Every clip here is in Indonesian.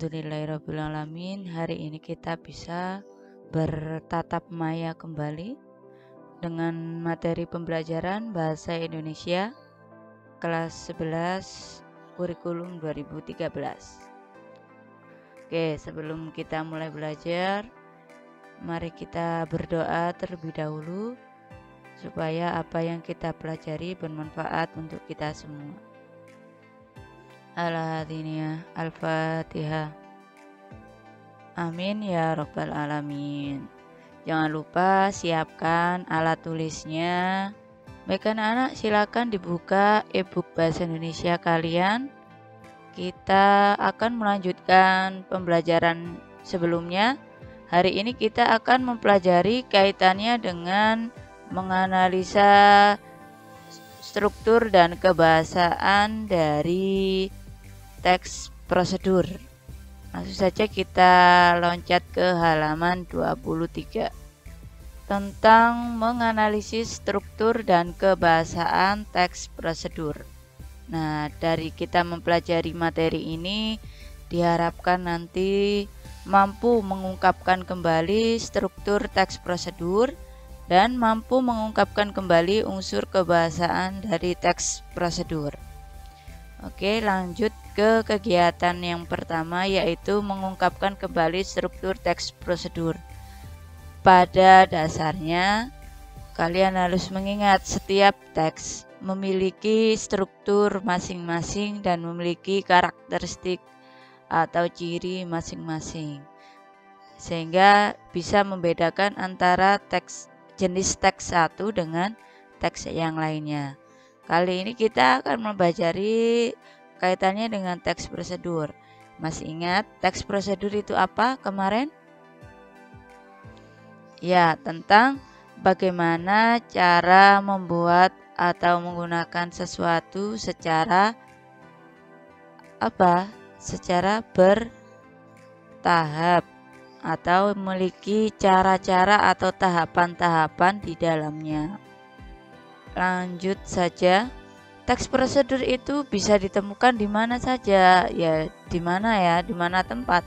Alhamdulillahirrabbilalamin. Hari ini kita bisa bertatap maya kembali dengan materi pembelajaran Bahasa Indonesia kelas 11 kurikulum 2013. Oke, sebelum kita mulai belajar, mari kita berdoa terlebih dahulu supaya apa yang kita pelajari bermanfaat untuk kita semua. Al-Fatihah. Amin ya Rabbal Alamin. Jangan lupa siapkan alat tulisnya. Baik anak-anak, silakan dibuka e-book Bahasa Indonesia kalian. Kita akan melanjutkan pembelajaran sebelumnya. Hari ini kita akan mempelajari kaitannya dengan menganalisa struktur dan kebahasaan dari teks prosedur. Langsung saja kita loncat ke halaman 23 tentang menganalisis struktur dan kebahasaan teks prosedur. Nah, dari kita mempelajari materi ini diharapkan nanti mampu mengungkapkan kembali struktur teks prosedur dan mampu mengungkapkan kembali unsur kebahasaan dari teks prosedur. Oke, lanjut ke kegiatan yang pertama, yaitu mengungkapkan kembali struktur teks prosedur. Pada dasarnya, kalian harus mengingat setiap teks memiliki struktur masing-masing dan memiliki karakteristik atau ciri masing-masing, sehingga bisa membedakan antara jenis teks satu dengan teks yang lainnya. Kali ini kita akan mempelajari kaitannya dengan teks prosedur. Masih ingat teks prosedur itu apa kemarin? Ya, tentang bagaimana cara membuat atau menggunakan sesuatu secara bertahap atau memiliki cara-cara atau tahapan-tahapan di dalamnya. Lanjut saja. Teks prosedur itu bisa ditemukan di mana saja, di mana tempat.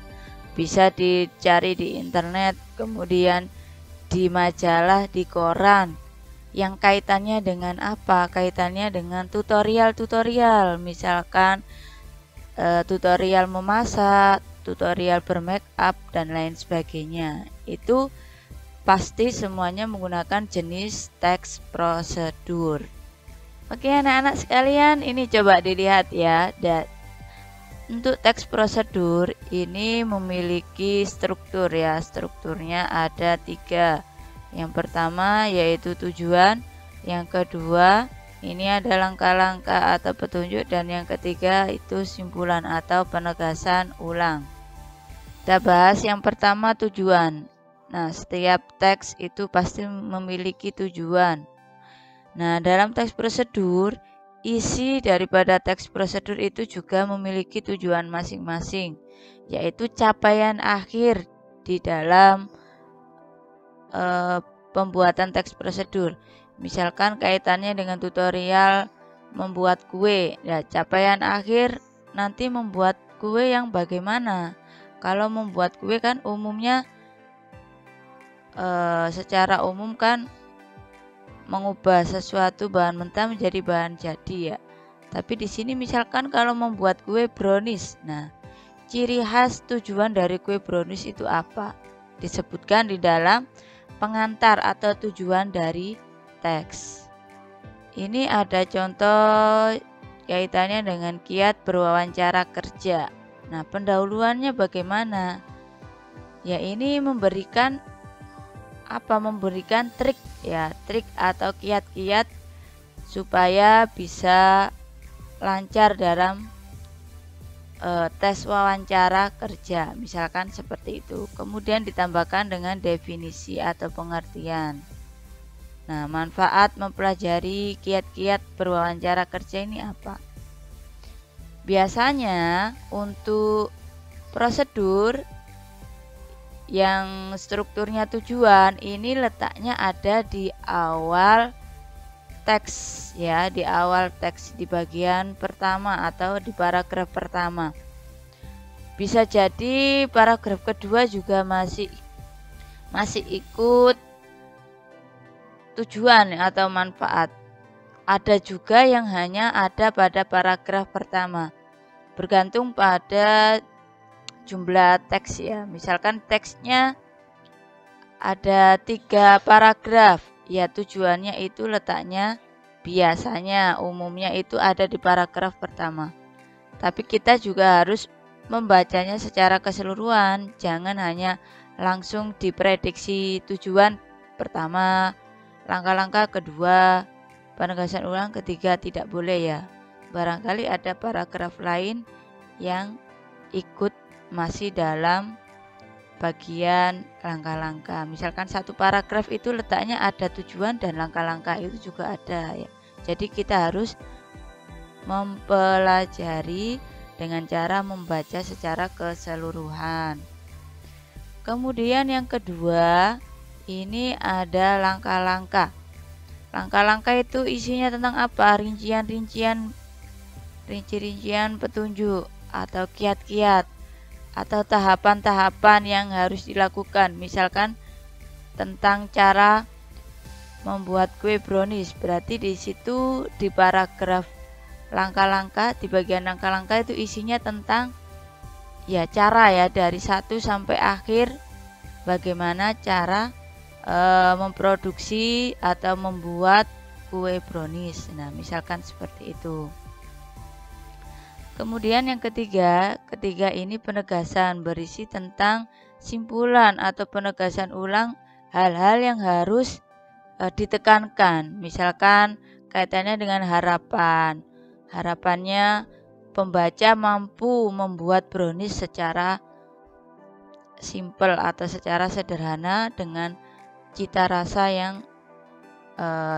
Bisa dicari di internet, kemudian di majalah, di koran. Yang kaitannya dengan apa? Kaitannya dengan tutorial. Misalkan tutorial memasak, tutorial bermake up dan lain sebagainya. Itu pasti semuanya menggunakan jenis teks prosedur. Oke anak-anak sekalian, ini coba dilihat ya. Untuk teks prosedur ini memiliki struktur ya. Strukturnya ada 3. Yang pertama yaitu tujuan, yang kedua ini ada langkah-langkah atau petunjuk, dan yang ketiga itu simpulan atau penegasan ulang. Kita bahas yang pertama, tujuan. Nah, setiap teks itu pasti memiliki tujuan. Nah, dalam teks prosedur, isi daripada teks prosedur itu juga memiliki tujuan masing-masing, yaitu capaian akhir di dalam pembuatan teks prosedur. Misalkan kaitannya dengan tutorial membuat kue. Ya, capaian akhir nanti membuat kue yang bagaimana? Kalau membuat kue kan umumnya secara umum kan mengubah sesuatu bahan mentah menjadi bahan jadi ya. Tapi di sini misalkan kalau membuat kue brownies. Nah, ciri khas tujuan dari kue brownies itu apa? Disebutkan di dalam pengantar atau tujuan dari teks. Ini ada contoh kaitannya dengan kiat berwawancara kerja. Nah, pendahuluannya bagaimana? Ya, ini memberikan trik ya, trik atau kiat-kiat supaya bisa lancar dalam tes wawancara kerja, misalkan seperti itu. Kemudian ditambahkan dengan definisi atau pengertian. Nah, manfaat mempelajari kiat-kiat berwawancara kerja ini apa? Biasanya untuk prosedur yang strukturnya tujuan ini letaknya ada di awal teks ya, di awal teks di bagian pertama atau di paragraf pertama. Bisa jadi paragraf kedua juga masih ikut tujuan atau manfaat. Ada juga yang hanya ada pada paragraf pertama, bergantung pada jumlah teks ya. Misalkan teksnya ada 3 paragraf, ya tujuannya itu letaknya biasanya umumnya itu ada di paragraf pertama. Tapi kita juga harus membacanya secara keseluruhan, jangan hanya langsung diprediksi tujuan pertama, langkah-langkah kedua, penegasan ulang ketiga, tidak boleh ya. Barangkali ada paragraf lain yang ikut masih dalam bagian langkah-langkah. Misalkan satu paragraf itu letaknya ada tujuan dan langkah-langkah itu juga ada ya. Jadi kita harus mempelajari dengan cara membaca secara keseluruhan. Kemudian yang kedua, ini ada langkah-langkah. Langkah-langkah itu isinya tentang apa? Rincian-rincian petunjuk atau kiat-kiat atau tahapan-tahapan yang harus dilakukan. Misalkan tentang cara membuat kue brownies, berarti di situ di paragraf langkah-langkah, di bagian langkah-langkah itu isinya tentang ya cara ya dari 1 sampai akhir bagaimana cara memproduksi atau membuat kue brownies. Nah, misalkan seperti itu. Kemudian yang ketiga ini penegasan, berisi tentang simpulan atau penegasan ulang hal-hal yang harus ditekankan. Misalkan kaitannya dengan harapan. Harapannya pembaca mampu membuat brownies secara simpel atau secara sederhana dengan cita rasa yang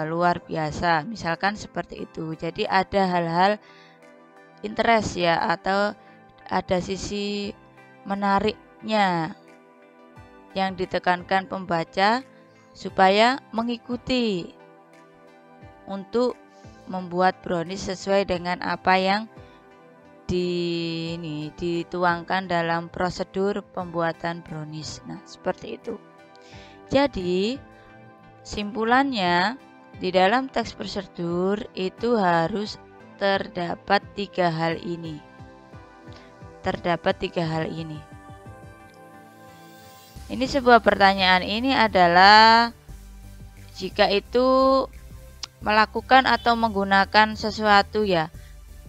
luar biasa. Misalkan seperti itu. Jadi ada hal-hal interest ya atau ada sisi menariknya yang ditekankan pembaca supaya mengikuti untuk membuat brownies sesuai dengan apa yang dituangkan dalam prosedur pembuatan brownies. Nah, seperti itu. Jadi, simpulannya di dalam teks prosedur itu harus terdapat 3 hal ini. Ini sebuah pertanyaan, ini adalah jika itu melakukan atau menggunakan sesuatu ya.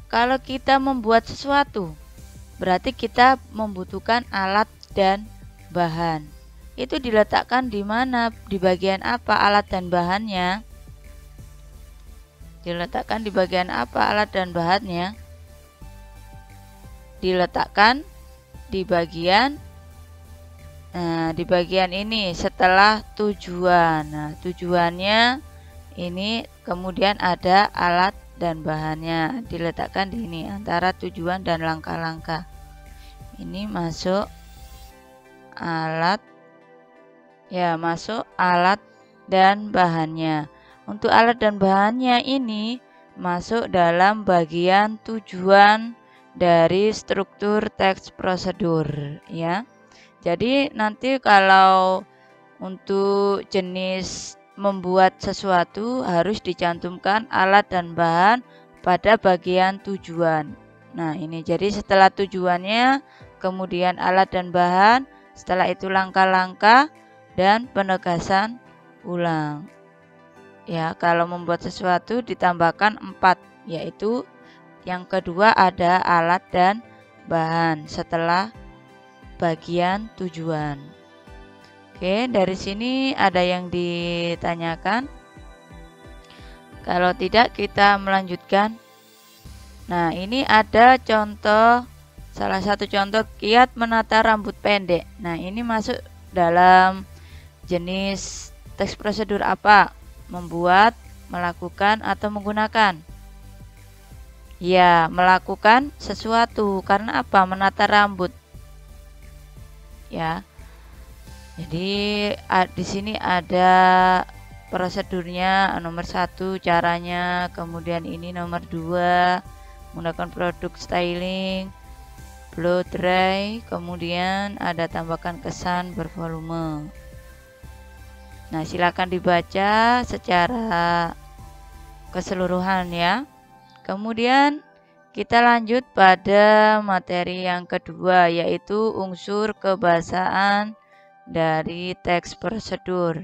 Kalau kita membuat sesuatu, berarti kita membutuhkan alat dan bahan. Itu diletakkan di mana? Di bagian apa alat dan bahannya? Diletakkan di bagian apa alat dan bahannya? Diletakkan di bagian di bagian ini setelah tujuan. Nah, tujuannya ini kemudian ada alat dan bahannya diletakkan di ini antara tujuan dan langkah-langkah. Ini masuk alat dan bahannya. Untuk alat dan bahannya ini masuk dalam bagian tujuan dari struktur teks prosedur ya. Jadi nanti kalau untuk jenis membuat sesuatu harus dicantumkan alat dan bahan pada bagian tujuan. Nah, ini jadi setelah tujuannya, kemudian alat dan bahan, setelah itu langkah-langkah dan penegasan ulang. Ya, kalau membuat sesuatu ditambahkan 4, yaitu yang kedua ada alat dan bahan setelah bagian tujuan. Oke, dari sini ada yang ditanyakan? Kalau tidak, kita melanjutkan. Nah, ini ada contoh, salah satu contoh kiat menata rambut pendek. Nah, ini masuk dalam jenis teks prosedur apa? Membuat, melakukan, atau menggunakan? Ya, melakukan sesuatu. Karena apa? Menata rambut. Ya. Jadi di sini ada prosedurnya, nomor 1 caranya, kemudian ini nomor 2 menggunakan produk styling, blow dry, kemudian ada tambahkan kesan bervolume. Nah, silakan dibaca secara keseluruhan ya. Kemudian kita lanjut pada materi yang kedua, yaitu unsur kebahasaan dari teks prosedur.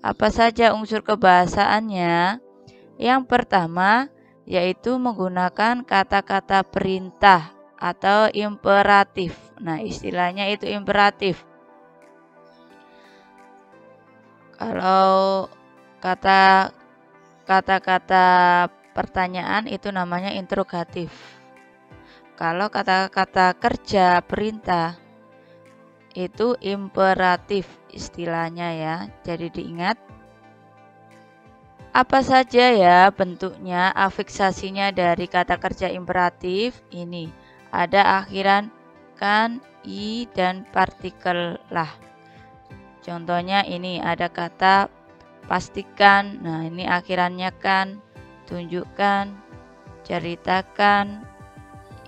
Apa saja unsur kebahasaannya? Yang pertama yaitu menggunakan kata-kata perintah atau imperatif. Nah, istilahnya itu imperatif. Kalau kata-kata pertanyaan itu namanya interrogatif. Kalau kata-kata kerja perintah itu imperatif istilahnya ya. Jadi diingat apa saja ya bentuknya, afiksasinya dari kata kerja imperatif ini. Ada akhiran kan, i, dan partikel lah. Contohnya ini ada kata pastikan, nah ini akhirannya kan, tunjukkan, ceritakan,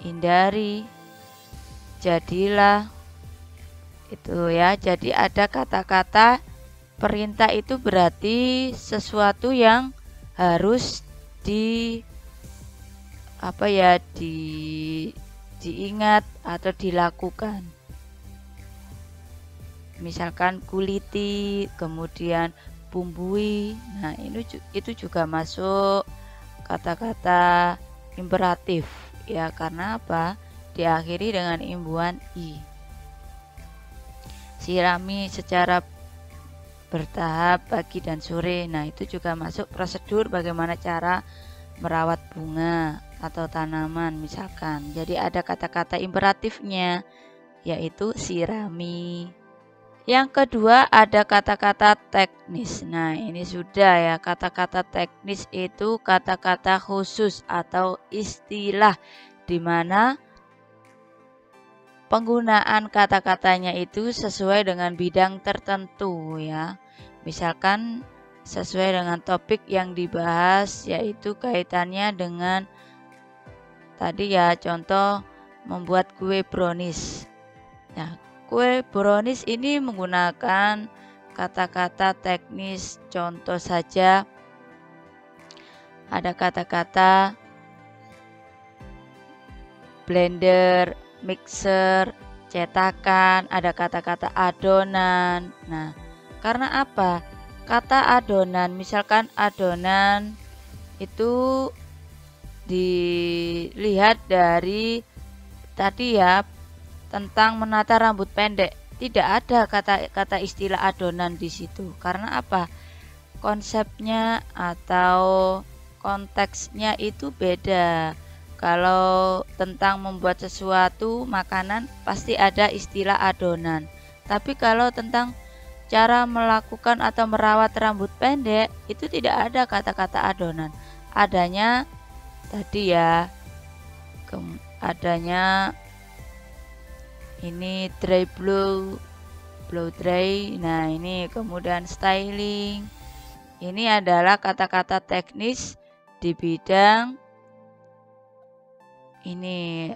hindari, jadilah. Itu ya, jadi ada kata-kata perintah itu berarti sesuatu yang harus diingat atau dilakukan. Misalkan kuliti, kemudian bumbui. Nah, itu juga masuk kata-kata imperatif ya, karena apa? Diakhiri dengan imbuhan i. Sirami secara bertahap pagi dan sore. Nah, itu juga masuk prosedur bagaimana cara merawat bunga atau tanaman misalkan. Jadi ada kata-kata imperatifnya yaitu sirami. Yang kedua ada kata-kata teknis. Nah, ini sudah ya, kata-kata teknis itu kata-kata khusus atau istilah di mana penggunaan kata-katanya itu sesuai dengan bidang tertentu ya. Misalkan sesuai dengan topik yang dibahas, yaitu kaitannya dengan tadi ya, contoh membuat kue brownies. Nah, kue brownies ini menggunakan kata-kata teknis. Contoh saja ada kata-kata blender, mixer, cetakan, ada kata-kata adonan. Nah, karena apa? Kata adonan, misalkan adonan itu dilihat dari tadi ya, tentang menata rambut pendek. Tidak ada kata istilah adonan di situ. Karena apa? Konsepnya atau konteksnya itu beda. Kalau tentang membuat sesuatu makanan pasti ada istilah adonan. Tapi kalau tentang cara melakukan atau merawat rambut pendek itu tidak ada kata-kata adonan. Adanya tadi ya, adanya ini dry blow dry. Nah, ini kemudian styling. Ini adalah kata-kata teknis di bidang ini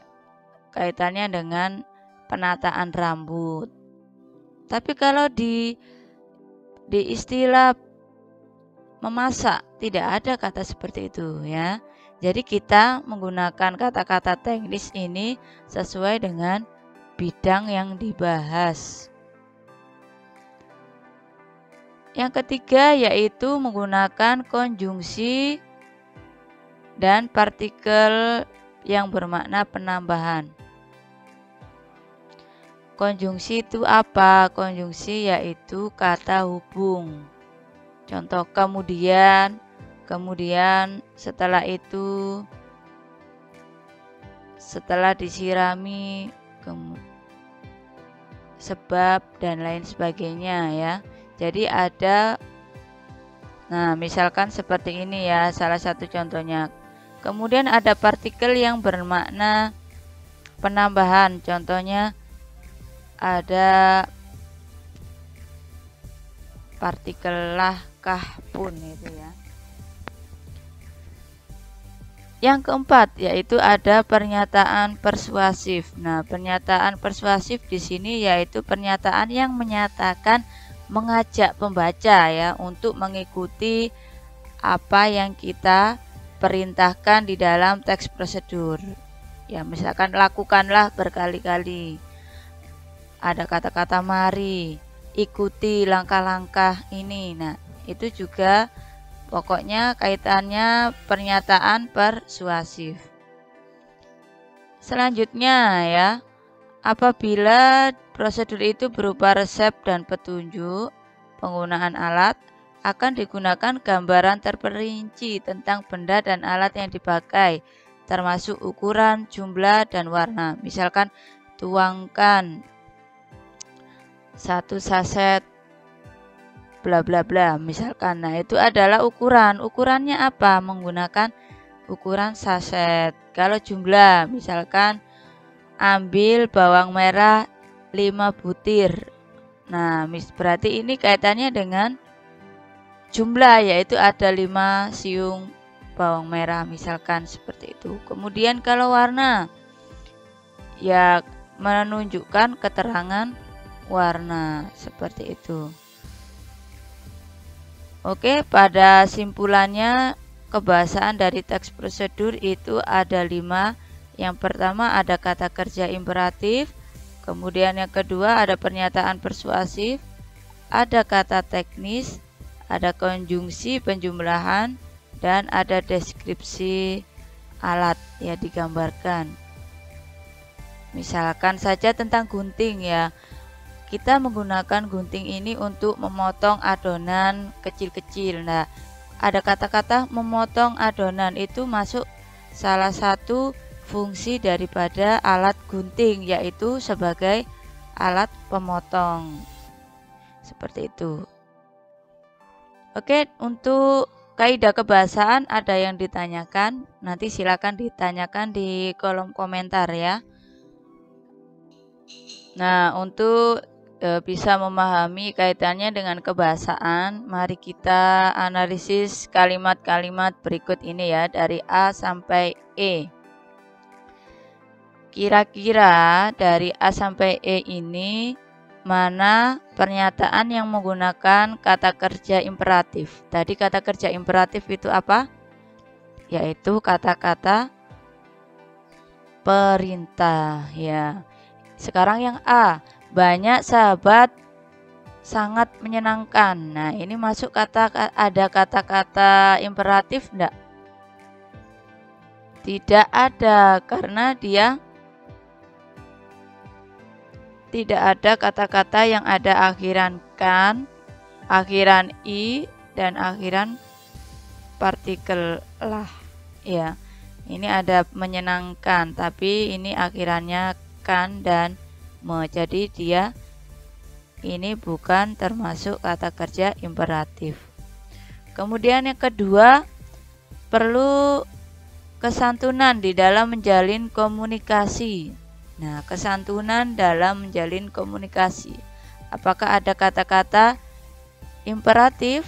kaitannya dengan penataan rambut. Tapi kalau di istilah memasak tidak ada kata seperti itu ya. Jadi kita menggunakan kata-kata teknis ini sesuai dengan bidang yang dibahas. Yang ketiga yaitu menggunakan konjungsi dan partikel yang bermakna penambahan. Konjungsi itu apa? Konjungsi yaitu kata hubung. Contoh kemudian, setelah itu, setelah disirami, sebab dan lain sebagainya ya. Jadi ada, nah misalkan seperti ini ya, salah satu contohnya. Kemudian ada partikel yang bermakna penambahan. Contohnya ada partikel lah, kah, pun itu ya. Yang keempat yaitu ada pernyataan persuasif. Nah, pernyataan persuasif di sini yaitu pernyataan yang menyatakan mengajak pembaca ya untuk mengikuti apa yang kita perintahkan di dalam teks prosedur. Ya, misalkan lakukanlah berkali-kali. Ada kata-kata mari, ikuti langkah-langkah ini. Nah, itu juga pokoknya kaitannya pernyataan persuasif. Selanjutnya ya, apabila prosedur itu berupa resep dan petunjuk penggunaan alat, akan digunakan gambaran terperinci tentang benda dan alat yang dipakai, termasuk ukuran, jumlah, dan warna. Misalkan tuangkan 1 saset bla bla bla misalkan. Nah, itu adalah ukuran. Ukurannya apa? Menggunakan ukuran saset. Kalau jumlah, misalkan ambil bawang merah 5 butir. Nah, berarti ini kaitannya dengan jumlah, yaitu ada 5 siung bawang merah misalkan seperti itu. Kemudian kalau warna, ya menunjukkan keterangan warna seperti itu. Oke, pada simpulannya kebahasaan dari teks prosedur itu ada 5. Yang pertama ada kata kerja imperatif, kemudian yang kedua ada pernyataan persuasif, ada kata teknis, ada konjungsi penjumlahan, dan ada deskripsi alat ya digambarkan. Misalkan saja tentang gunting ya. Kita menggunakan gunting ini untuk memotong adonan kecil-kecil. Nah, ada kata-kata memotong adonan itu masuk salah satu fungsi daripada alat gunting, yaitu sebagai alat pemotong. Seperti itu. Oke, untuk kaidah kebahasaan ada yang ditanyakan, nanti silakan ditanyakan di kolom komentar ya. Nah, untuk bisa memahami kaitannya dengan kebahasaan, mari kita analisis kalimat-kalimat berikut ini ya, dari A sampai E. Kira-kira dari A sampai E ini mana pernyataan yang menggunakan kata kerja imperatif? Tadi kata kerja imperatif itu apa? Yaitu kata-kata perintah ya. Sekarang yang A, banyak sahabat sangat menyenangkan. Nah, ini masuk ada kata-kata imperatif enggak? Tidak ada, karena dia tidak ada kata-kata yang ada akhiran kan, akhiran i, dan akhiran partikel lah. Ya, ini ada menyenangkan, tapi ini akhirannya kan dan me. Jadi dia ini bukan termasuk kata kerja imperatif. Kemudian yang kedua, perlu kesantunan di dalam menjalin komunikasi. Nah, kesantunan dalam menjalin komunikasi. Apakah ada kata-kata imperatif?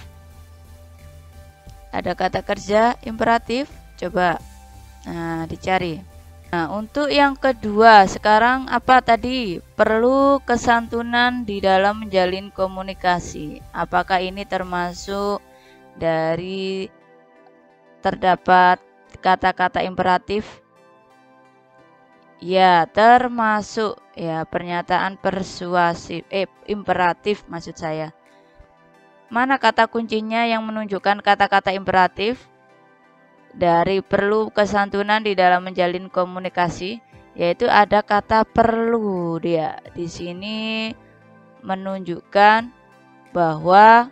Ada kata kerja imperatif? Coba dicari. Nah, untuk yang kedua, sekarang apa tadi? Perlu kesantunan di dalam menjalin komunikasi. Apakah ini termasuk dari terdapat kata-kata imperatif? Ya, termasuk ya pernyataan persuasif, imperatif maksud saya. Mana kata kuncinya yang menunjukkan kata-kata imperatif? Dari perlu kesantunan di dalam menjalin komunikasi, yaitu ada kata perlu. Dia di sini menunjukkan bahwa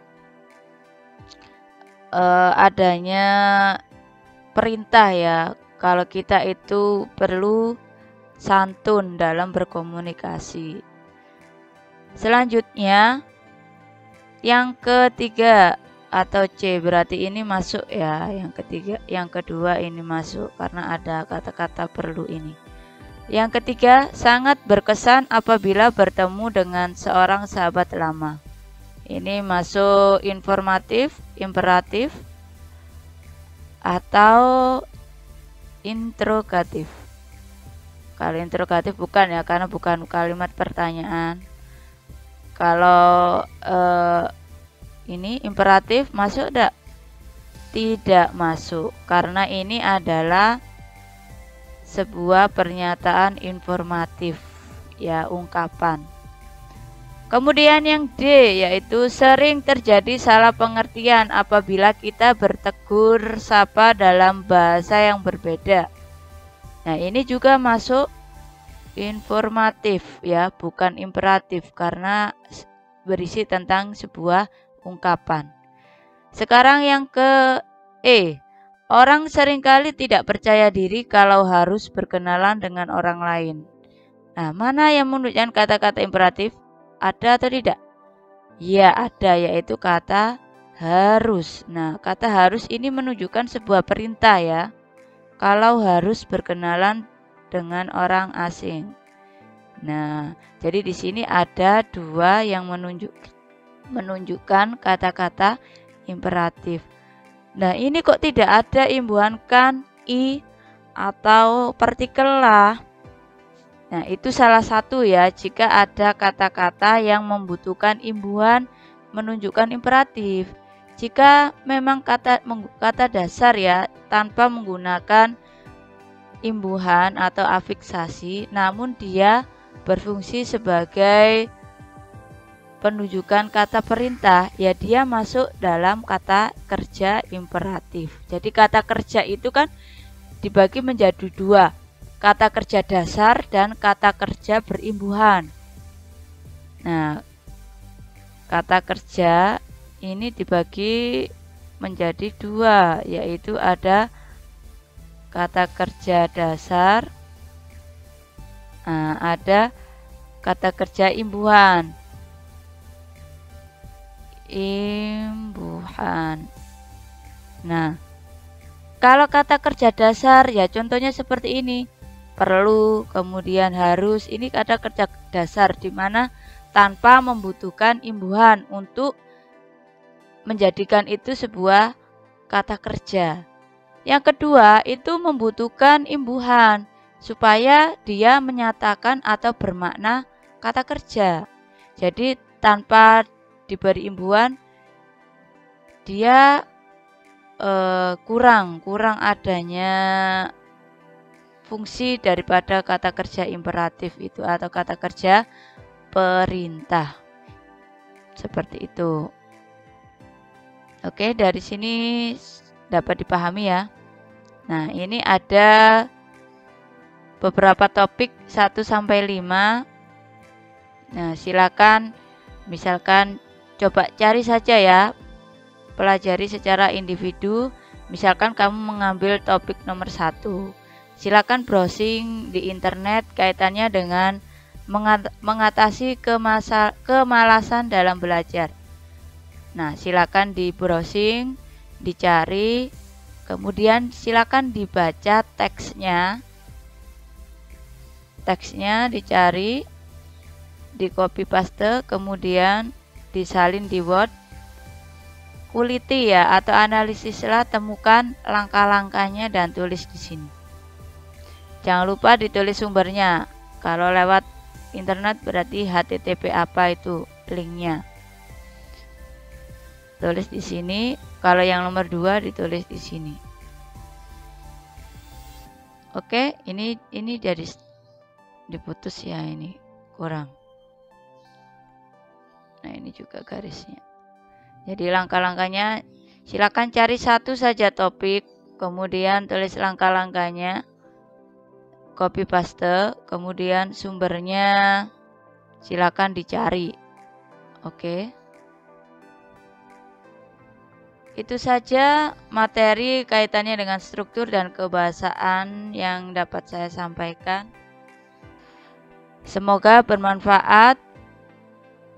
adanya perintah ya, kalau kita itu perlu santun dalam berkomunikasi. Selanjutnya yang ketiga atau C, berarti ini masuk ya, yang ketiga, yang kedua ini masuk karena ada kata-kata perlu ini. Yang ketiga, sangat berkesan apabila bertemu dengan seorang sahabat lama. Ini masuk informatif, imperatif, atau interrogatif. Kalau interrogatif bukan ya, karena bukan kalimat pertanyaan. Kalau ini imperatif masuk enggak? Tidak masuk, karena ini adalah sebuah pernyataan informatif, ya, ungkapan. Kemudian yang D, yaitu sering terjadi salah pengertian apabila kita bertegur sapa dalam bahasa yang berbeda. Nah, ini juga masuk informatif, ya, bukan imperatif, karena berisi tentang sebuah ungkapan. Sekarang yang ke E. Orang seringkali tidak percaya diri kalau harus berkenalan dengan orang lain. Nah, mana yang menunjukkan kata-kata imperatif? Ada atau tidak? Ya, ada, yaitu kata harus. Nah, kata harus ini menunjukkan sebuah perintah, ya. Kalau harus berkenalan dengan orang asing. Nah, jadi di sini ada dua yang menunjukkan kata-kata imperatif. Nah, ini kok tidak ada imbuhan kan, i, atau partikel lah. Nah, itu salah satu, ya, jika ada kata-kata yang membutuhkan imbuhan menunjukkan imperatif. Jika memang kata dasar, ya, tanpa menggunakan imbuhan atau afiksasi, namun dia berfungsi sebagai penunjukan kata perintah, ya, dia masuk dalam kata kerja imperatif. Jadi kata kerja itu kan dibagi menjadi dua, kata kerja dasar dan kata kerja berimbuhan. Nah, kata kerja ini dibagi menjadi dua, yaitu ada kata kerja dasar, ada kata kerja imbuhan. Nah, kalau kata kerja dasar, ya, contohnya seperti ini. Perlu, kemudian harus, ini kata kerja dasar di mana tanpa membutuhkan imbuhan untuk menjadikan itu sebuah kata kerja. Yang kedua, itu membutuhkan imbuhan supaya dia menyatakan atau bermakna kata kerja. Jadi tanpa diberi imbuhan, dia kurang adanya fungsi daripada kata kerja imperatif itu atau kata kerja perintah. Seperti itu. Oke, dari sini dapat dipahami, ya. Nah, ini ada beberapa topik 1 sampai 5. Nah, silakan misalkan coba cari saja, ya. Pelajari secara individu. Misalkan kamu mengambil topik nomor 1. Silakan browsing di internet kaitannya dengan mengatasi kemalasan dalam belajar. Nah, silakan di browsing, dicari, kemudian silakan dibaca teksnya. Teksnya dicari, di copy paste, kemudian disalin di Word. Kuliti, ya, atau analisislah, temukan langkah-langkahnya dan tulis di sini. Jangan lupa ditulis sumbernya. Kalau lewat internet berarti HTTP apa itu linknya. Tulis di sini. Kalau yang nomor 2 ditulis di sini. Oke, ini jadi diputus, ya, ini kurang. Nah, ini juga garisnya. Jadi langkah-langkahnya silakan cari satu saja topik, kemudian tulis langkah-langkahnya, copy paste, kemudian sumbernya silakan dicari. Oke. Itu saja materi kaitannya dengan struktur dan kebahasaan yang dapat saya sampaikan. Semoga bermanfaat.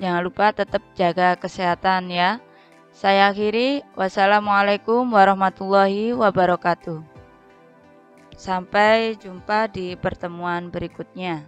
Jangan lupa tetap jaga kesehatan, ya. Saya akhiri. Wassalamualaikum warahmatullahi wabarakatuh. Sampai jumpa di pertemuan berikutnya.